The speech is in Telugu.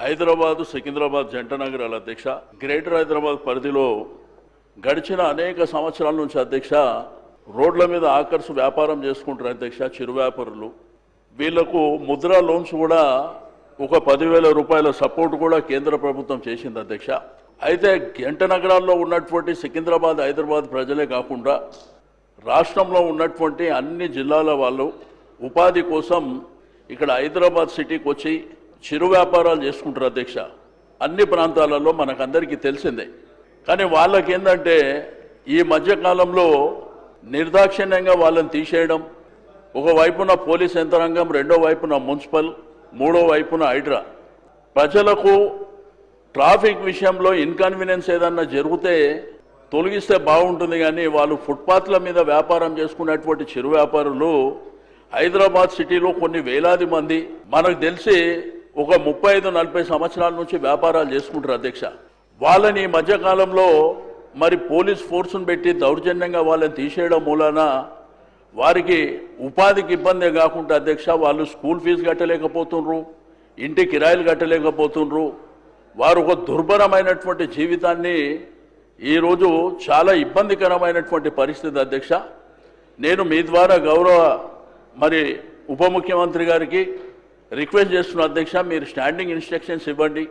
హైదరాబాద్ సికింద్రాబాద్ జంట నగరాల అధ్యక్ష గ్రేటర్ హైదరాబాద్ పరిధిలో గడిచిన అనేక సంవత్సరాల నుంచి అధ్యక్ష రోడ్ల మీద ఆకర్ష్ వ్యాపారం చేసుకుంటారు అధ్యక్ష చిరు వ్యాపారులు వీళ్లకు ముద్రా లోన్స్ కూడా ఒక 10,000 రూపాయల సపోర్ట్ కూడా కేంద్ర ప్రభుత్వం చేసింది అధ్యక్ష అయితే జంట నగరాల్లో ఉన్నటువంటి సికింద్రాబాద్ హైదరాబాద్ ప్రజలే కాకుండా రాష్ట్రంలో ఉన్నటువంటి అన్ని జిల్లాల వాళ్ళు ఉపాధి కోసం ఇక్కడ హైదరాబాద్ సిటీకి వచ్చి చిరు వ్యాపారాలు చేసుకుంటారు అధ్యక్ష అన్ని ప్రాంతాలలో మనకందరికీ తెలిసిందే కానీ వాళ్ళకి ఏంటంటే ఈ మధ్యకాలంలో నిర్దాక్షిణ్యంగా వాళ్ళని తీసేయడం ఒకవైపున పోలీస్ యంత్రాంగం రెండో వైపున మున్సిపల్ మూడో వైపున హైడ్రా ప్రజలకు ట్రాఫిక్ విషయంలో ఇన్కన్వీనియన్స్ ఏదన్నా జరిగితే తొలగిస్తే బాగుంటుంది కానీ వాళ్ళు ఫుట్పాత్ల మీద వ్యాపారం చేసుకునేటువంటి చిరు వ్యాపారులు హైదరాబాద్ సిటీలో కొన్ని వేలాది మంది మనకు తెలిసి ఒక 35-40 సంవత్సరాల నుంచి వ్యాపారాలు చేసుకుంటారు అధ్యక్ష వాళ్ళని ఈ మధ్యకాలంలో మరి పోలీస్ ఫోర్స్ను పెట్టి దౌర్జన్యంగా వాళ్ళని తీసేయడం మూలాన వారికి ఉపాధికి ఇబ్బందే కాకుండా అధ్యక్ష వాళ్ళు స్కూల్ ఫీజు కట్టలేకపోతున్నారు ఇంటి కిరాయిలు కట్టలేకపోతున్నారు వారు ఒక దుర్భరమైనటువంటి జీవితాన్ని ఈరోజు చాలా ఇబ్బందికరమైనటువంటి పరిస్థితి అధ్యక్ష నేను మీ ద్వారా గౌరవ మరి ఉప ముఖ్యమంత్రి గారికి రిక్వెస్ట్ చేస్తున్న అధ్యక్ష మీరు స్టాండింగ్ ఇన్స్ట్రక్షన్స్ ఇవ్వండి